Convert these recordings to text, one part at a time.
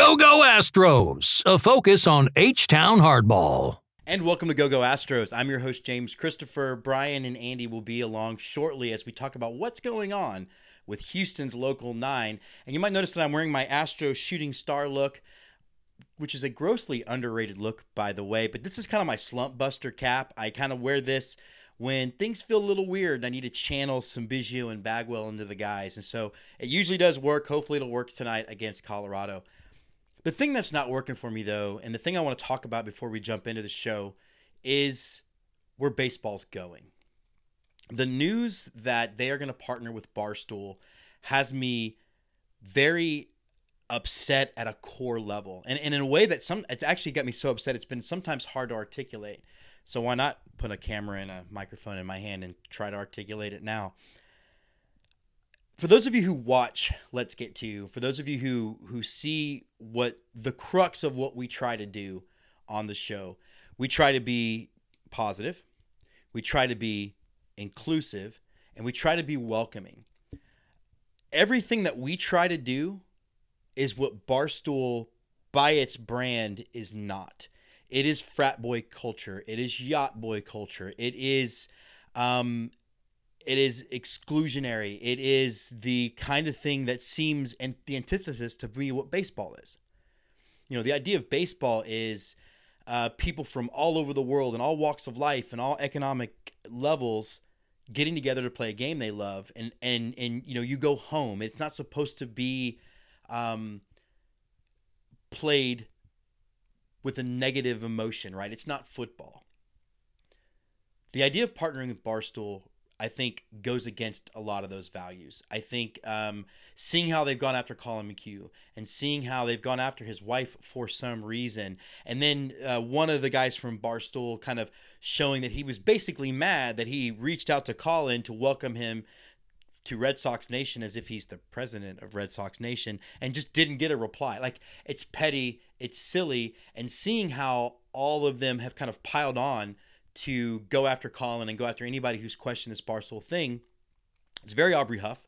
Go Astros, a focus on H-Town hardball. And welcome to Go Astros. I'm your host, James Christopher. Brian and Andy will be along shortly as we talk about what's going on with Houston's Local 9. And you might notice that I'm wearing my Astros shooting star look, which is a grossly underrated look, by the way. But this is kind of my slump buster cap. I kind of wear this when things feel a little weird and I need to channel some Biggio and Bagwell into the guys. And so it usually does work. Hopefully it'll work tonight against Colorado. The thing that's not working for me, though, and the thing I want to talk about before we jump into the show is where baseball's going. The news that they are going to partner with Barstool has me very upset at a core level. And in a way that it's actually got me so upset it's been sometimes hard to articulate. So why not put a camera and a microphone in my hand and try to articulate it now? For those of you who watch Let's Get To You, for those of you who see what the crux of what we try to do on the show, we try to be positive, we try to be inclusive, and we try to be welcoming. Everything that we try to do is what Barstool, by its brand, is not. It is frat boy culture. It is yacht boy culture. It is exclusionary. It is the kind of thing that seems and the antithesis to be what baseball is. You know, the idea of baseball is people from all over the world and all walks of life and all economic levels getting together to play a game they love. And you know, you go home. It's not supposed to be played with a negative emotion, right? It's not football. The idea of partnering with Barstool, I think, goes against a lot of those values. I think seeing how they've gone after Colin McHugh and seeing how they've gone after his wife for some reason, and then one of the guys from Barstool kind of showing that he was basically mad that he reached out to Colin to welcome him to Red Sox Nation as if he's the president of Red Sox Nation and just didn't get a reply. Like, it's petty, it's silly, and seeing how all of them have kind of piled on to go after Colin and go after anybody who's questioned this Barstool thing. It's very Aubrey Huff.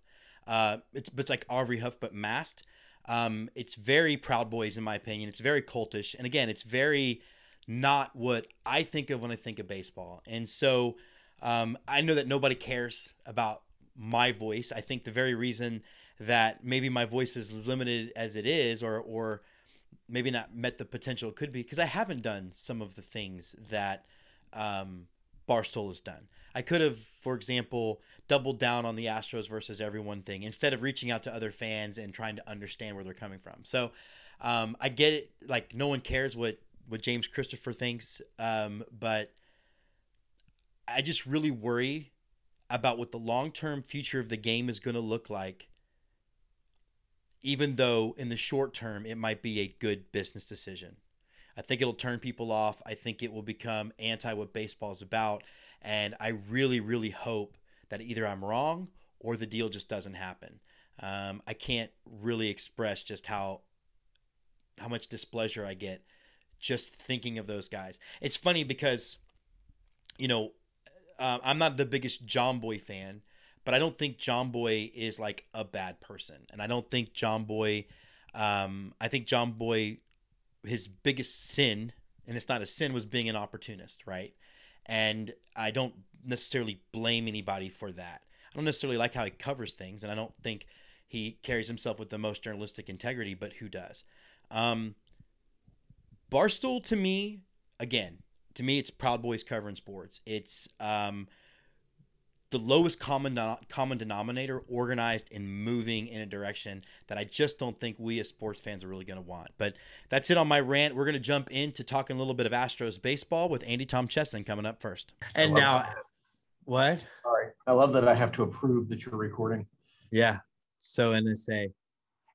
It's like Aubrey Huff but masked. It's very Proud Boys in my opinion. It's very cultish, and again, it's very not what I think of when I think of baseball. And so I know that nobody cares about my voice. I think the very reason that maybe my voice is as limited as it is, or maybe not met the potential it could be, because I haven't done some of the things that Barstool has done. I could have, for example, doubled down on the Astros versus everyone thing instead of reaching out to other fans and trying to understand where they're coming from. So I get it. Like, no one cares what James Christopher thinks, but I just really worry about what the long-term future of the game is going to look like, even though in the short term it might be a good business decision. I think it'll turn people off. I think it will become anti what baseball is about. And I really, really hope that either I'm wrong or the deal just doesn't happen. I can't really express just how much displeasure I get just thinking of those guys. It's funny because, you know, I'm not the biggest John Boy fan, but I don't think John Boy is like a bad person. And I don't think John Boy, I think John Boy, his biggest sin, and it's not a sin, was being an opportunist, right? And I don't necessarily blame anybody for that. I don't necessarily like how he covers things, and I don't think he carries himself with the most journalistic integrity, but who does? Barstool, to me, it's Proud Boys covering sports. It's the lowest common denominator, organized and moving in a direction that I just don't think we as sports fans are really going to want. But that's it on my rant. We're going to jump into talking a little bit of Astros baseball with Andy Tom Chesson coming up first. And now, what? Sorry, I love that I have to approve that you're recording. Yeah, so NSA.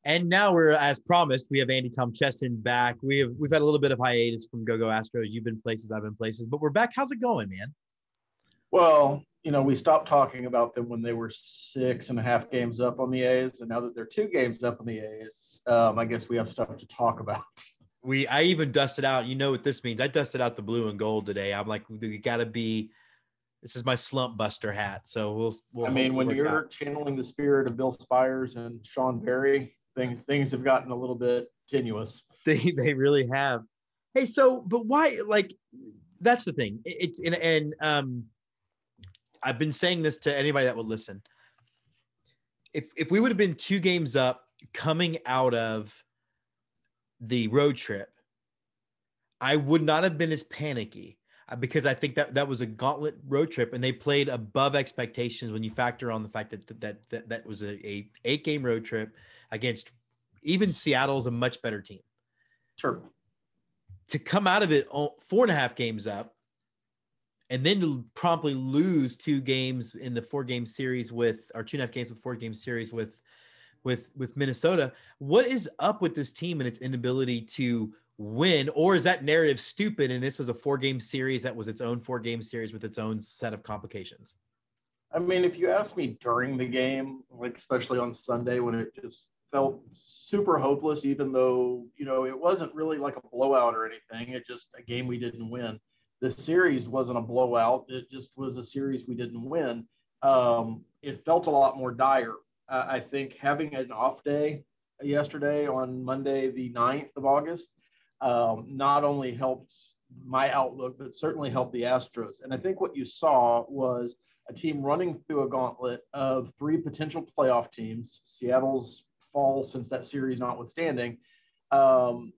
And now we're, as promised, we have Andy Tom Chesson back. We've had a little bit of hiatus from Go Astros. You've been places, I've been places, but we're back. How's it going, man? Well, you know, we stopped talking about them when they were 6.5 games up on the A's, and now that they're 2 games up on the A's, I guess we have stuff to talk about. I even dusted out. You know what this means? I dusted out the blue and gold today. I'm like, we got to be. This is my slump buster hat. So we'll. I mean, when you're channeling the spirit of Bill Spires and Sean Berry, things have gotten a little bit tenuous. They really have. Hey, so but why? Like, that's the thing. It's and I've been saying this to anybody that would listen. If we would have been 2 games up coming out of the road trip, I would not have been as panicky because I think that was a gauntlet road trip and they played above expectations when you factor on the fact that was a 8-game road trip against even Seattle's a much better team. Sure. To come out of it 4.5 games up and then to promptly lose 2 games in the 4-game series or 2.5 games with 4-game series with Minnesota. What is up with this team and its inability to win? Or is that narrative stupid and this was a 4-game series that was its own 4-game series with its own set of complications? I mean, if you ask me during the game, like especially on Sunday when it just felt super hopeless, even though, it wasn't really like a blowout or anything. It just a game we didn't win. The series wasn't a blowout. It just was a series we didn't win. It felt a lot more dire. I think having an off day yesterday on Monday, the 9th of August, not only helped my outlook, but certainly helped the Astros. And I think what you saw was a team running through a gauntlet of 3 potential playoff teams, Seattle's fall since that series notwithstanding, and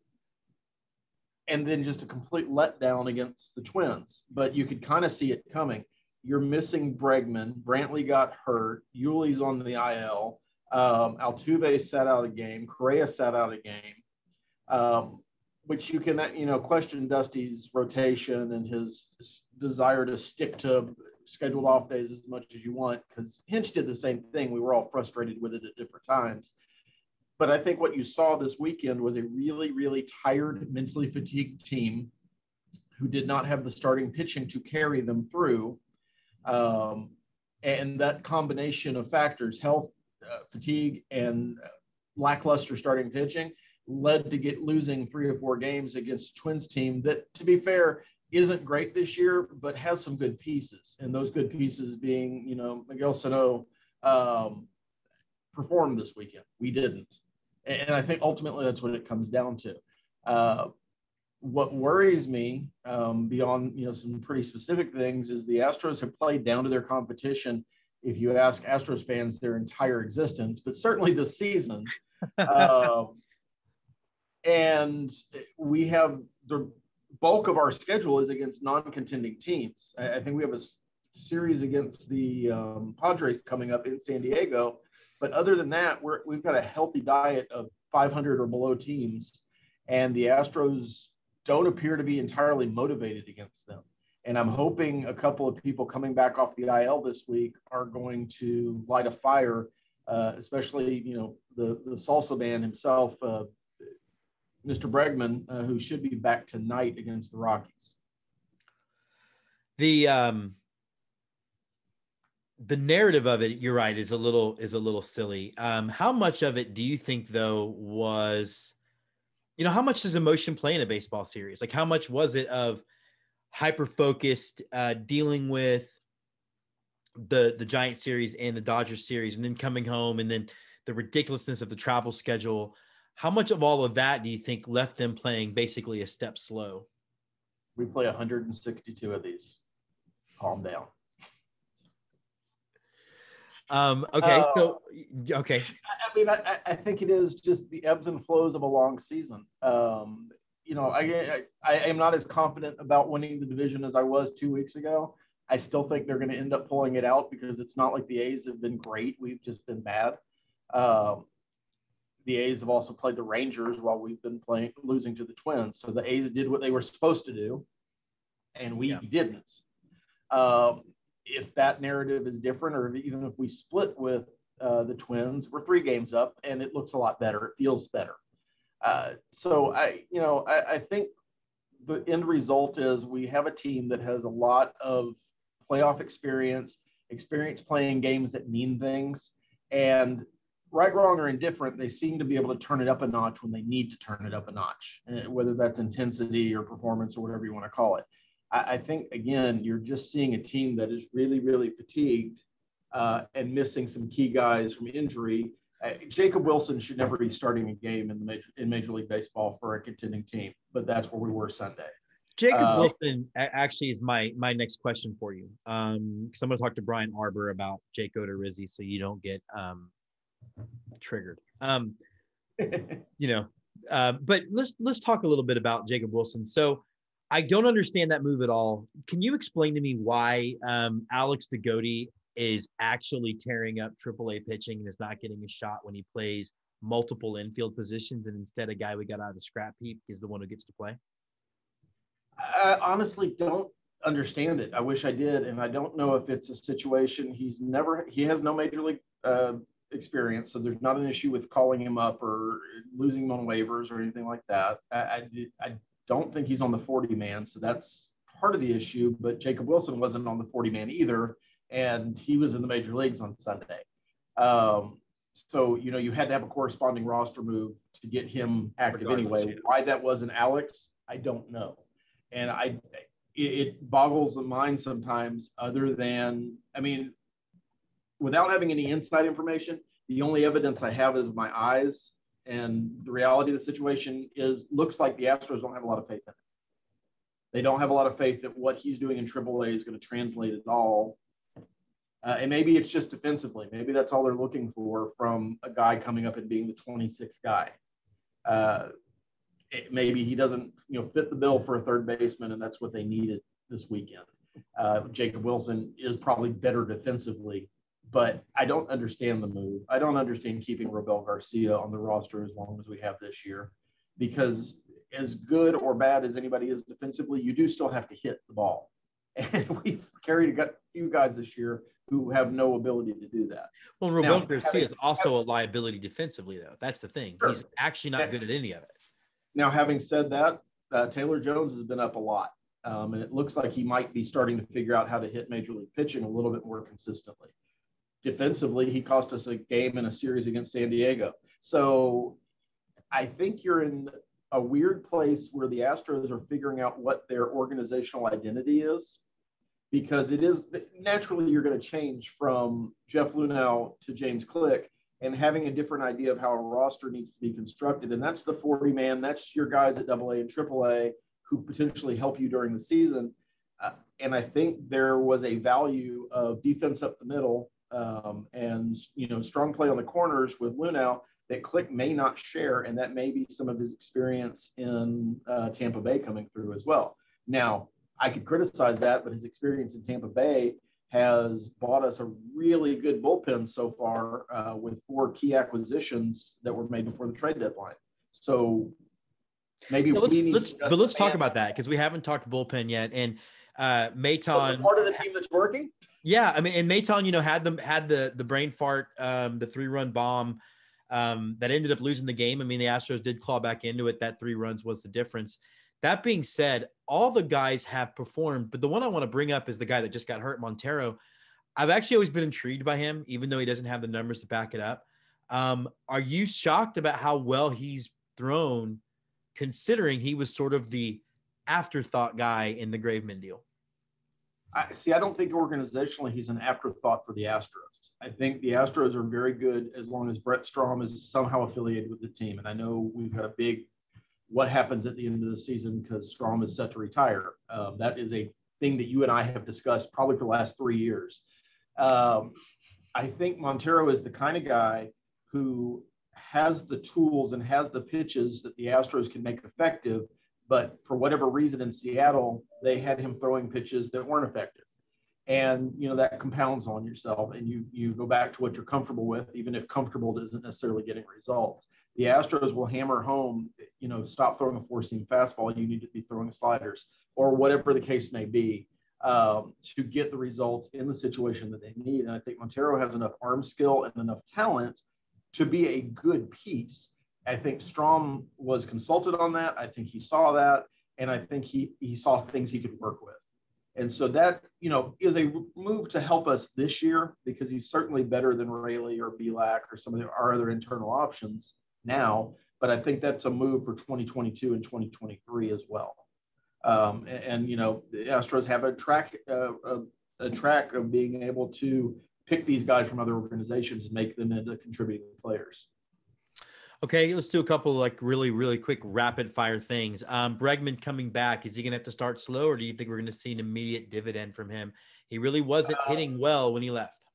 then just a complete letdown against the Twins. But you could kind of see it coming. You're missing Bregman. Brantley got hurt. Yuli's on the IL. Altuve sat out a game. Correa sat out a game, which you can, question Dusty's rotation and his desire to stick to scheduled off days as much as you want, because Hinch did the same thing. We were all frustrated with it at different times. But I think what you saw this weekend was a really, really tired, mentally fatigued team who did not have the starting pitching to carry them through. And that combination of factors, health, fatigue, and lackluster starting pitching, led to losing 3 or 4 games against a Twins team that, to be fair, isn't great this year, but has some good pieces. And those good pieces being, Miguel Sano performed this weekend. We didn't. And I think ultimately that's what it comes down to. What worries me beyond, some pretty specific things is the Astros have played down to their competition. If you ask Astros fans their entire existence, but certainly this season. And we have the bulk of our schedule is against non-contending teams. I think we have a series against the Padres coming up in San Diego. But other than that, we've got a healthy diet of 500 or below teams. And the Astros don't appear to be entirely motivated against them. And I'm hoping a couple of people coming back off the IL this week are going to light a fire, especially, the salsa man himself, Mr. Bregman, who should be back tonight against the Rockies. The narrative of it, you're right, is a little silly. How much of it do you think, though, was, how much does emotion play in a baseball series? Like, how much was it of hyper-focused dealing with the Giant series and the Dodgers series and then coming home and then the ridiculousness of the travel schedule? How much of all of that do you think left them playing basically a step slow? We play 162 of these. Calm down. Okay. I mean, I think it is just the ebbs and flows of a long season. I am not as confident about winning the division as I was 2 weeks ago. I still think they're going to end up pulling it out because it's not like the A's have been great. We've just been bad. The A's have also played the Rangers while we've been losing to the Twins. So the A's did what they were supposed to do, and we didn't. If that narrative is different, or even if we split with the Twins, we're 3 games up, and it looks a lot better. It feels better. So I think the end result is we have a team that has a lot of playoff experience playing games that mean things, and right, wrong, or indifferent, they seem to be able to turn it up a notch when they need to turn it up a notch, whether that's intensity or performance or whatever you want to call it. I think, again, you're just seeing a team that is really, really fatigued and missing some key guys from injury. Jacob Wilson should never be starting a game in Major League Baseball for a contending team, but that's where we were Sunday. Jacob Wilson actually is my next question for you. Because I'm going to talk to Brian Arbor about Jake Odorizzi, so you don't get triggered. But let's talk a little bit about Jacob Wilson. So I don't understand that move at all. Can you explain to me why Alex DeGote is actually tearing up AAA pitching and is not getting a shot when he plays multiple infield positions, and instead a guy we got out of the scrap heap is the one who gets to play? I honestly don't understand it. I wish I did, and I don't know if it's a situation he has no major league experience, so there's not an issue with calling him up or losing him on waivers or anything like that. I don't think he's on the 40 man, so that's part of the issue. But Jacob Wilson wasn't on the 40 man either, and he was in the major leagues on Sunday. So you had to have a corresponding roster move to get him active anyway. Why that wasn't Alex, I don't know. And it boggles the mind sometimes, other than, without having any inside information, the only evidence I have is my eyes. And the reality of the situation looks like the Astros don't have a lot of faith in it. They don't have a lot of faith that what he's doing in AAA is going to translate at all. And maybe it's just defensively. Maybe that's all they're looking for from a guy coming up and being the 26th guy. Maybe he doesn't, fit the bill for a third baseman, and that's what they needed this weekend. Jacob Wilson is probably better defensively, but I don't understand the move. I don't understand keeping Robel Garcia on the roster as long as we have this year, because as good or bad as anybody is defensively, you do still have to hit the ball. And we've carried a few guys this year who have no ability to do that. Well, Robel Garcia is also a liability defensively, though. That's the thing. Sure. He's actually not good at any of it. Now, having said that, Taylor Jones has been up a lot. And it looks like he might be starting to figure out how to hit major league pitching a little bit more consistently. Defensively, he cost us a game in a series against San Diego. So I think you're in a weird place where the Astros are figuring out what their organizational identity is, because it is naturally you're going to change from Jeff Luhnow to James Click, and having a different idea of how a roster needs to be constructed. And that's the 40 man. That's your guys at AA and AAA who potentially help you during the season. And I think there was a value of defense up the middle and, strong play on the corners with Luhnow that Click may not share. And that may be some of his experience in Tampa Bay coming through as well. Now, I could criticize that, but his experience in Tampa Bay has bought us a really good bullpen so far with 4 key acquisitions that were made before the trade deadline. So maybe let's talk about that, because we haven't talked bullpen yet. And Maton, part of the team that's working. Yeah, and Maton, had the brain fart, the 3-run bomb that ended up losing the game. The Astros did claw back into it. That 3 runs was the difference. That being said, all the guys have performed, but the one I want to bring up is the guy that just got hurt, Montero. I've actually always been intrigued by him, even though he doesn't have the numbers to back it up. Are you shocked about how well he's thrown, considering he was sort of the afterthought guy in the Graveman deal? I don't think organizationally he's an afterthought for the Astros. I think the Astros are very good as long as Brett Strom is somehow affiliated with the team. And I know we've got a big what happens at the end of the season because Strom is set to retire. That is a thing that you and I have discussed probably for the last 3 years. I think Montero is the kind of guy who has the tools and has the pitches that the Astros can make effective, but for whatever reason in Seattle, they had him throwing pitches that weren't effective. And, that compounds on yourself, and you go back to what you're comfortable with, even if comfortable isn't necessarily getting results. The Astros will hammer home, stop throwing a 4-seam fastball. You need to be throwing sliders or whatever the case may be to get the results in the situation that they need. And I think Montero has enough arm skill and enough talent to be a good piece. I think Strom was consulted on that. I think he saw that. And I think he saw things he could work with. And so that, is a move to help us this year because he's certainly better than Raley or Belak or some of our other internal options now. But I think that's a move for 2022 and 2023 as well. The Astros have a track of being able to pick these guys from other organizations and make them into contributing players. Okay, let's do a couple of like really, really quick rapid fire things. Bregman coming back, is he going to have to start slow, or do you think we're going to see an immediate dividend from him? He really wasn't hitting well when he left.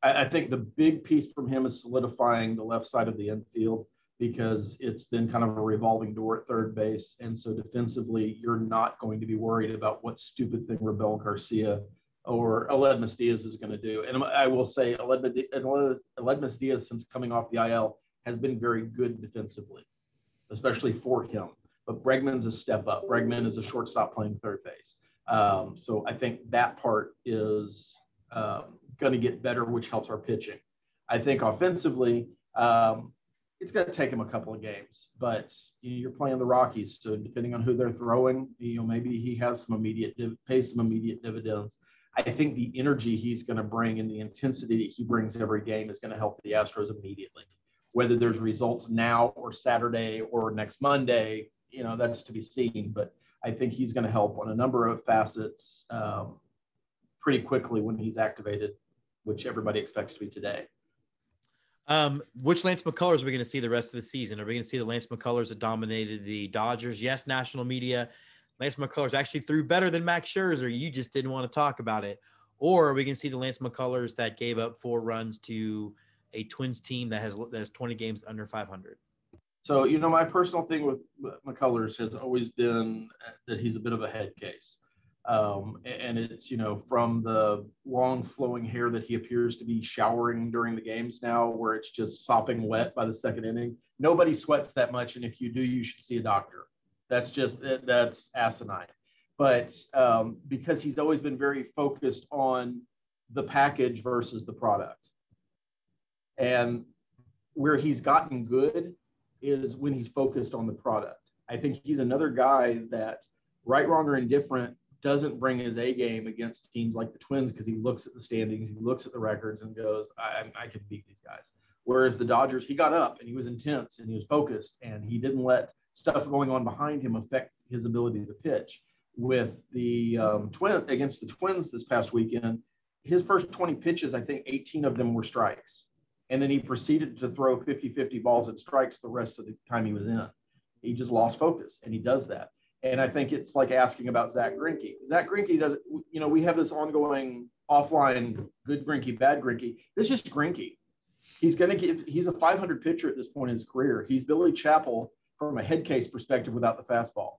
I think the big piece from him is solidifying the left side of the infield, because it's been kind of a revolving door at third base. And so defensively, you're not going to be worried about what stupid thing Rabel Garcia or Aledmus Diaz is going to do. And I will say Aledmus Diaz, since coming off the IL, has been very good defensively, especially for him. But Bregman's a step up. Bregman is a shortstop playing third base. So I think that part is going to get better, which helps our pitching. I think offensively, it's going to take him a couple of games, but you're playing the Rockies. So depending on who they're throwing, maybe he has some pays some immediate dividends. I think the energy he's going to bring and the intensity that he brings every game is going to help the Astros immediately. Whether there's results now or Saturday or next Monday, that's to be seen. But I think he's going to help on a number of facets pretty quickly when he's activated, which everybody expects to be today. Which Lance McCullers are we going to see the rest of the season? Are we going to see the Lance McCullers that dominated the Dodgers? Yes, national media. Lance McCullers actually threw better than Max Scherzer. You just didn't want to talk about it. Or are we going to see the Lance McCullers that gave up 4 runs to a Twins team that has 20 games under 500? So, my personal thing with McCullers has always been that he's a bit of a head case. And it's, from the long flowing hair that he appears to be showering during the games now, where it's just sopping wet by the second inning. Nobody sweats that much. And if you do, you should see a doctor. That's asinine. But because he's always been very focused on the package versus the product. And where he's gotten good is when he's focused on the product. I think he's another guy that, right, wrong, or indifferent, doesn't bring his A game against teams like the Twins, because he looks at the standings, he looks at the records and goes, I can beat these guys. Whereas the Dodgers, he got up and he was intense and he was focused and he didn't let stuff going on behind him affect his ability to pitch. With the against the Twins this past weekend, his first 20 pitches, I think 18 of them were strikes. And then he proceeded to throw 50-50 balls and strikes the rest of the time he was in. He just lost focus, and he does that. And I think it's like asking about Zach Greinke. Zach Greinke doesn't, we have this ongoing offline good Greinke, bad Greinke. This is just Greinke. He's a 500 pitcher at this point in his career. He's Billy Chappell from a head case perspective without the fastball.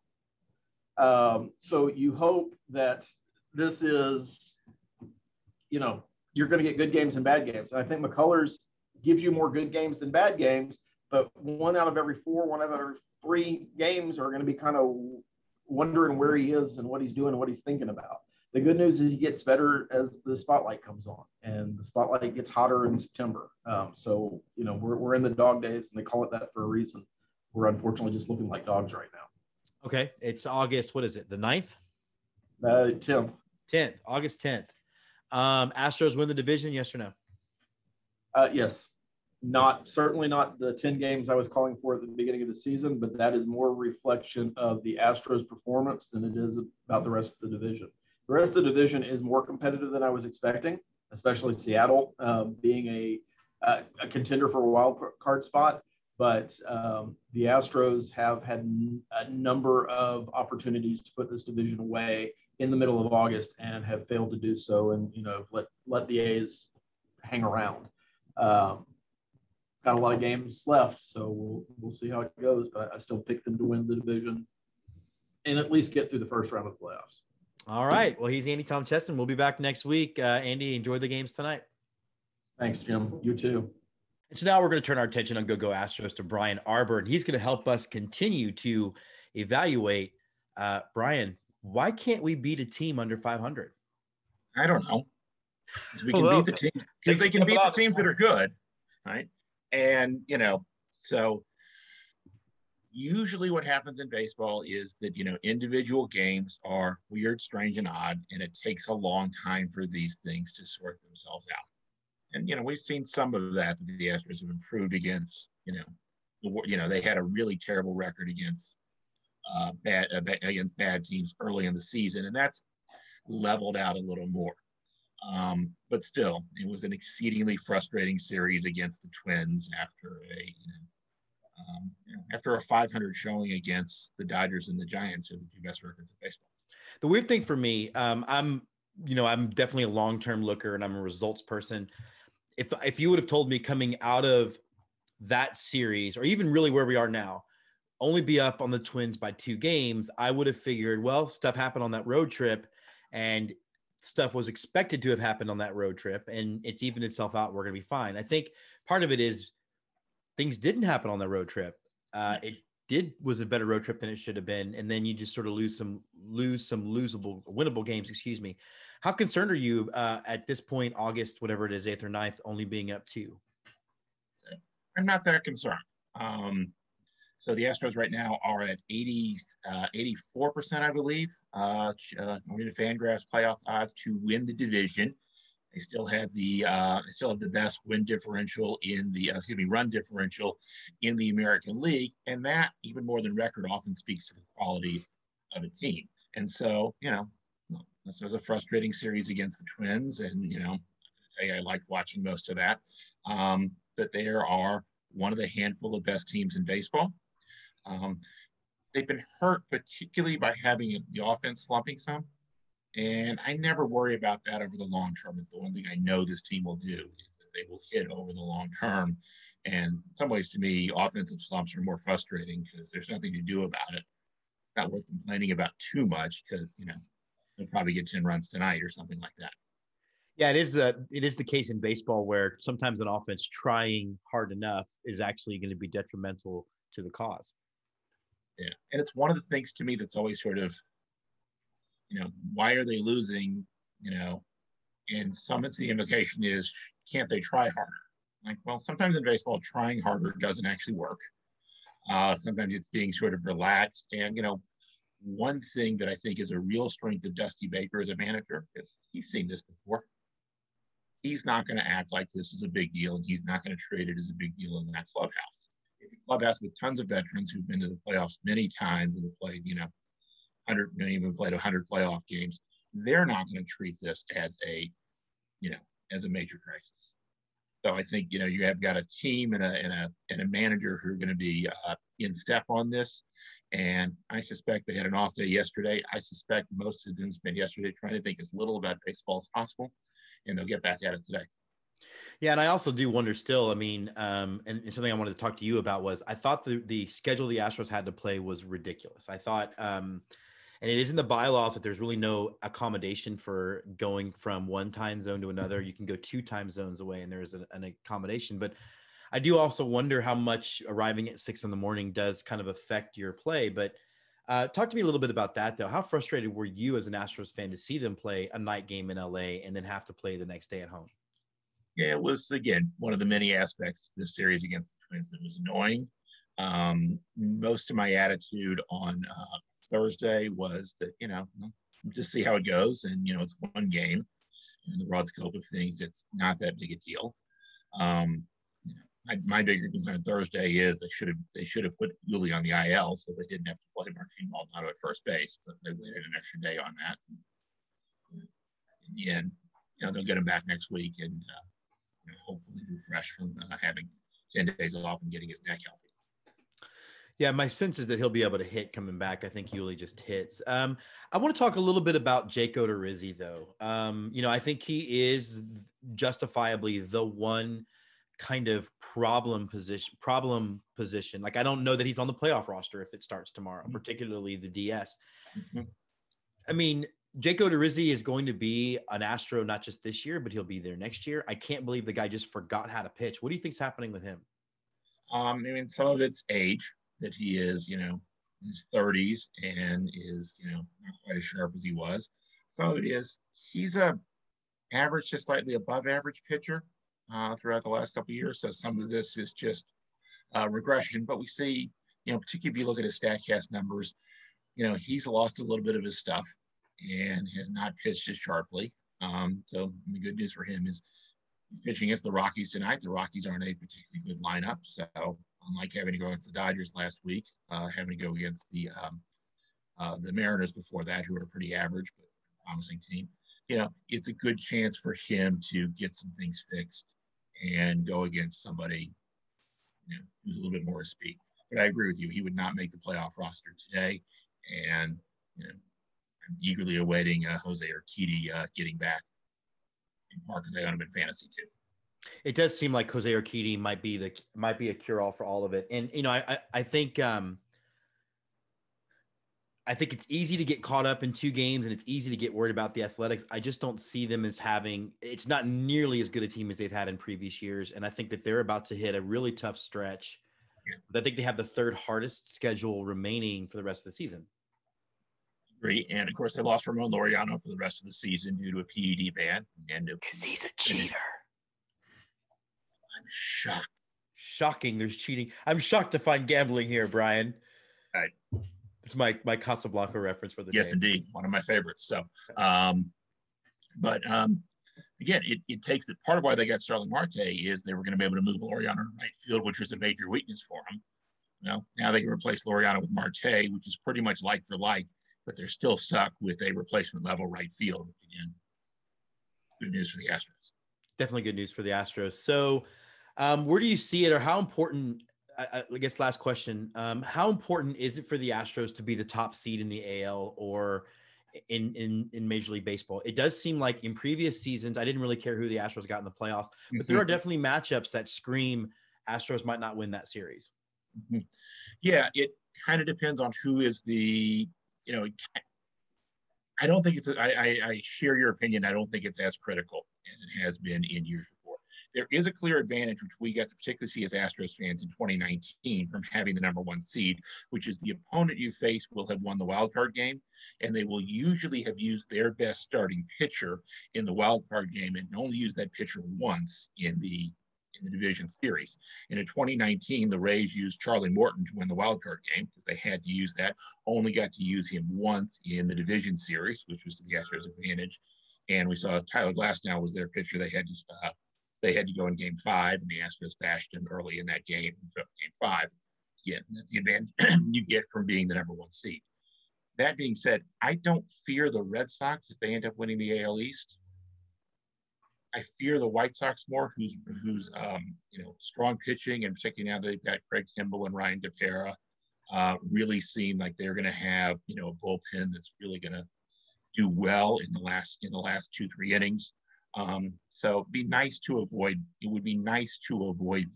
So you hope that this is, you're going to get good games and bad games. And I think McCullers gives you more good games than bad games, but 1 out of every 4, 1 out of every 3 games are going to be kind of wondering where he is and what he's doing and what he's thinking about. The good news is he gets better as the spotlight comes on, and the spotlight gets hotter in September. So, we're in the dog days, and they call it that for a reason. We're unfortunately just looking like dogs right now. Okay. It's August. What is it? The 9th? 10th. August 10th. Astros win the division, yes or no? Yes. Certainly not the 10 games I was calling for at the beginning of the season, but that is more reflection of the Astros performance than it is about the rest of the division. The rest of the division is more competitive than I was expecting, especially Seattle being a contender for a wild card spot. But the Astros have had a number of opportunities to put this division away in the middle of August and have failed to do so, and let the A's hang around. Got a lot of games left, so we'll see how it goes. But I still pick them to win the division and at least get through the first round of the playoffs. All right. Well, he's Andy Tom Cheston. We'll be back next week. Andy, enjoy the games tonight. Thanks, Jim. You too. And so now we're going to turn our attention on Go Astros to Brian Arbor, and he's going to help us continue to evaluate. Brian, why can't we beat a team under 500? I don't know. We can beat the teams because they can beat the teams that are good, right? And, so usually what happens in baseball is that, individual games are weird, strange, and odd, and it takes a long time for these things to sort themselves out. And, we've seen some of that the Astros have improved against, they had a really terrible record against bad teams early in the season, and that's leveled out a little more. But still, it was an exceedingly frustrating series against the Twins after after a 500 showing against the Dodgers and the Giants, who are the two best records in baseball. The weird thing for me, I'm definitely a long-term looker and I'm a results person. If you would have told me coming out of that series, or even really where we are now, only be up on the Twins by 2 games, I would have figured, well, stuff happened on that road trip and stuff was expected to have happened on that road trip and it's evened itself out. We're going to be fine. I think part of it is things didn't happen on the road trip. It was a better road trip than it should have been. And then you just sort of lose some winnable games, excuse me. How concerned are you at this point, August, whatever it is, 8th or 9th, only being up 2? I'm not that concerned. So the Astros right now are at 84%, I believe. According to Fangraphs playoff odds to win the division. They still have the best win differential in the run differential in the American League, and that even more than record often speaks to the quality of a team. And so, this was a frustrating series against the Twins, and I liked watching most of that. But they are one of the handful of best teams in baseball. They've been hurt particularly by having the offense slumping some. And I never worry about that over the long term. It's the one thing I know this team will do is that they will hit over the long term. And in some ways, to me, offensive slumps are more frustrating because there's nothing to do about it. It's not worth complaining about too much because, they'll probably get 10 runs tonight or something like that. Yeah, it is the case in baseball where sometimes an offense trying hard enough is actually going to be detrimental to the cause. Yeah. And it's one of the things to me that's always sort of, why are they losing? And some of the implication is, can't they try harder? Like, well, sometimes in baseball, trying harder doesn't actually work. Sometimes it's being sort of relaxed. And, one thing that I think is a real strength of Dusty Baker as a manager is he's seen this before. He's not going to act like this is a big deal, and he's not going to treat it as a big deal in that clubhouse. It's a clubhouse with tons of veterans who've been to the playoffs many times and have played, 100 playoff games. They're not going to treat this as a major crisis. So I think, you have got a team and a manager who are going to be in step on this. And I suspect they had an off day yesterday. I suspect most of them spent yesterday trying to think as little about baseball as possible, and they'll get back at it today. Yeah, and I also do wonder still, and something I wanted to talk to you about was I thought the schedule the Astros had to play was ridiculous. I thought, and it is in the bylaws that there's really no accommodation for going from one time zone to another. You can go 2 time zones away and there's an accommodation. But I do also wonder how much arriving at 6 a.m. does kind of affect your play. But talk to me a little bit about that, though. How frustrated were you as an Astros fan to see them play a night game in LA and then have to play the next day at home? Yeah, it was, again, one of the many aspects of this series against the Twins that was annoying. Most of my attitude on Thursday was that, just see how it goes. And, it's one game in the broad scope of things. It's not that big a deal. My bigger concern Thursday is they should have put Yuli on the IL so they didn't have to play Martin Maldonado at first base, but they waited an extra day on that. In the end, they'll get him back next week and hopefully refresh from having 10 days off and getting his neck healthy. Yeah, my sense is that he'll be able to hit coming back. I think Yuli just hits. I want to talk a little bit about Jake Odorizzi, though. I think he is justifiably the one kind of problem position. Like, I don't know that he's on the playoff roster if it starts tomorrow, particularly the DS. Mm-hmm. I mean, Jake Odorizzi is going to be an Astro not just this year, but he'll be there next year. I can't believe the guy just forgot how to pitch. What do you think's happening with him? Some of it's age, that he is, in his 30s and is, not quite as sharp as he was. Some of it is he's a average to slightly above average pitcher throughout the last couple of years. So some of this is just regression. But we see, particularly if you look at his StatCast numbers, he's lost a little bit of his stuff and has not pitched as sharply. So the good news for him is he's pitching against the Rockies tonight. The Rockies aren't a particularly good lineup. So unlike having to go against the Dodgers last week, having to go against the Mariners before that, who are a pretty average but promising team, it's a good chance for him to get some things fixed and go against somebody who's a little bit more at speed. But I agree with you. He would not make the playoff roster today. And, I'm eagerly awaiting Jose Urquidy getting back in part because I own him in fantasy too. It does seem like Jose Urquidy might be a cure-all for all of it. And, I think it's easy to get caught up in two games and it's easy to get worried about the Athletics. I just don't see them as it's not nearly as good a team as they've had in previous years. And I think that they're about to hit a really tough stretch. Yeah. I think they have the third hardest schedule remaining for the rest of the season. Agree. And of course they lost Ramon Laureano for the rest of the season due to a PED ban. Because he's a cheater. I'm shocked. Shocking. There's cheating. I'm shocked to find gambling here, Brian. Right. It's my Casablanca reference for the day. Yes, indeed. One of my favorites. So, again, it takes that part of why they got Starling Marte is they were going to be able to move Laureano to right field, which was a major weakness for him. Well, now they can replace Laureano with Marte, which is pretty much like for like, but they're still stuck with a replacement level right field. Which again, good news for the Astros. Definitely good news for the Astros. So, where do you see it, or how important? I guess last question. How important is it for the Astros to be the top seed in the AL or in Major League Baseball? It does seem like in previous seasons, I didn't really care who the Astros got in the playoffs, but there are definitely matchups that scream Astros might not win that series. Yeah, it kind of depends on who is the, I don't think I share your opinion. I don't think it's as critical as it has been in years before. There is a clear advantage, which we got to particularly see as Astros fans in 2019 from having the number one seed, which is the opponent you face will have won the wild card game, and they will usually have used their best starting pitcher in the wild card game and only use that pitcher once in the division series. And in 2019, the Rays used Charlie Morton to win the wild card game because they had to use that, only got to use him once in the division series, which was to the Astros' advantage. And we saw Tyler Glasnow was their pitcher. They had to go in game 5, and the Astros bashed him early in that game, game 5. Again, that's the advantage you get from being the number one seed. That being said, I don't fear the Red Sox if they end up winning the AL East. I fear the White Sox more, who's strong pitching, and particularly now they've got Craig Kimbrell and Ryan Tepera, really seem like they're going to have a bullpen that's really going to do well in the last 2-3 innings. So it would be nice to avoid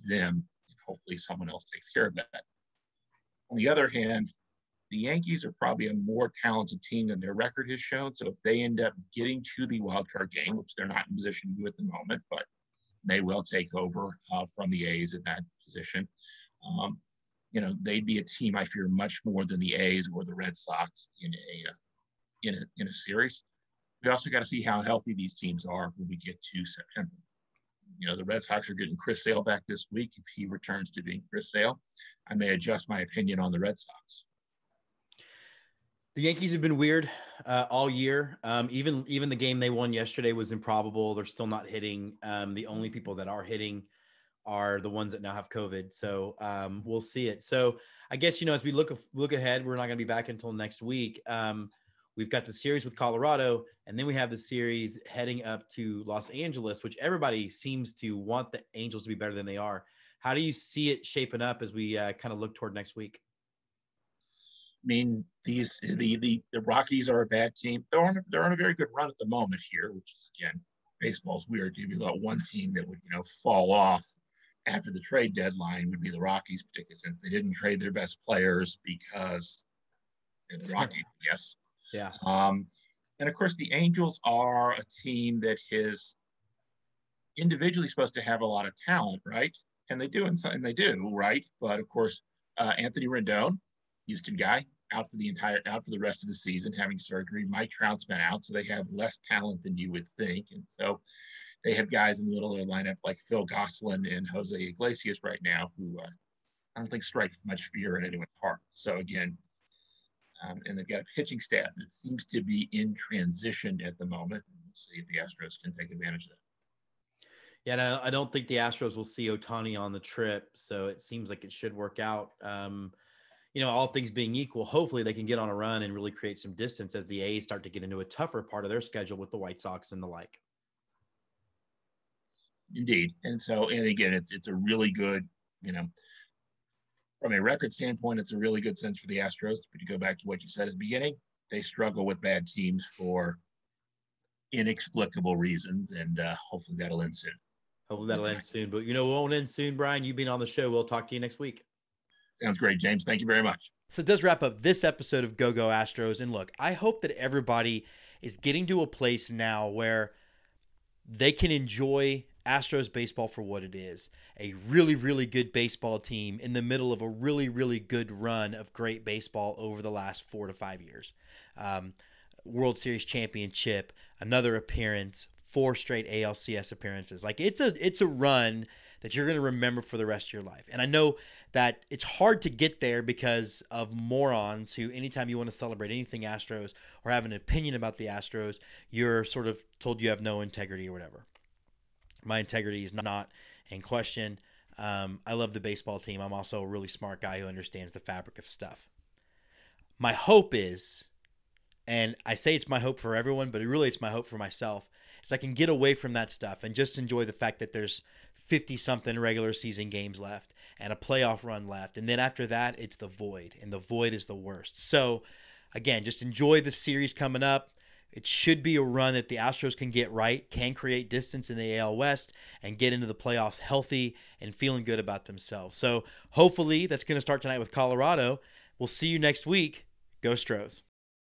them, and hopefully someone else takes care of that. On the other hand, the Yankees are probably a more talented team than their record has shown. So if they end up getting to the wild card game, which they're not in position to do at the moment, but they will take over from the A's in that position. They'd be a team I fear much more than the A's or the Red Sox in a series. We also got to see how healthy these teams are when we get to September. The Red Sox are getting Chris Sale back this week. If he returns to being Chris Sale, I may adjust my opinion on the Red Sox. The Yankees have been weird all year. Even the game they won yesterday was improbable. They're still not hitting. The only people that are hitting are the ones that now have COVID. So we'll see it. So I guess, as we look ahead, we're not going to be back until next week. We've got the series with Colorado, and then we have the series heading up to Los Angeles, which everybody seems to want the Angels to be better than they are. How do you see it shaping up as we kind of look toward next week? I mean, the Rockies are a bad team. They're on a very good run at the moment here, which is, again, baseball's weird. You've got one team that would fall off after the trade deadline would be the Rockies, particularly since they didn't trade their best players because they're the Rockies, yes. Yeah. And of course, the Angels are a team that is individually supposed to have a lot of talent, right? And they do, and they do, right? But of course, Anthony Rendon, Houston guy, out for the rest of the season, having surgery. Mike Trout's been out, so they have less talent than you would think. And so they have guys in the middle of their lineup like Phil Gosselin and Jose Iglesias right now, who I don't think strike much fear in anyone's heart. So again, and they've got a pitching staff that seems to be in transition at the moment. We'll see if the Astros can take advantage of that. Yeah, and I don't think the Astros will see Ohtani on the trip, so it seems like it should work out. all things being equal, hopefully they can get on a run and really create some distance as the A's start to get into a tougher part of their schedule with the White Sox and the like. Indeed. And again, it's a really good, from a record standpoint, it's a really good sense for the Astros. But to go back to what you said at the beginning, they struggle with bad teams for inexplicable reasons, and hopefully that'll end soon. Hopefully that'll end soon. But, it won't end soon, Brian. You've been on the show. We'll talk to you next week. Sounds great, James. Thank you very much. So it does wrap up this episode of Go Astros. And look, I hope that everybody is getting to a place now where they can enjoy Astros baseball for what it is. A really, really good baseball team in the middle of a really, really good run of great baseball over the last 4 to 5 years. World Series championship, another appearance, 4 straight ALCS appearances. Like it's a run that you're going to remember for the rest of your life. And I know that it's hard to get there because of morons who, anytime you want to celebrate anything Astros or have an opinion about the Astros, you're sort of told you have no integrity or whatever. My integrity is not in question. I love the baseball team. I'm also a really smart guy who understands the fabric of stuff. My hope is, and I say it's my hope for everyone, but really it's my hope for myself, is I can get away from that stuff and just enjoy the fact that there's 50-something regular season games left and a playoff run left. And then after that, it's the void, and the void is the worst. So, again, just enjoy the series coming up. It should be a run that the Astros can get right, can create distance in the AL West, and get into the playoffs healthy and feeling good about themselves. So, hopefully, that's going to start tonight with Colorado. We'll see you next week. Go Astros.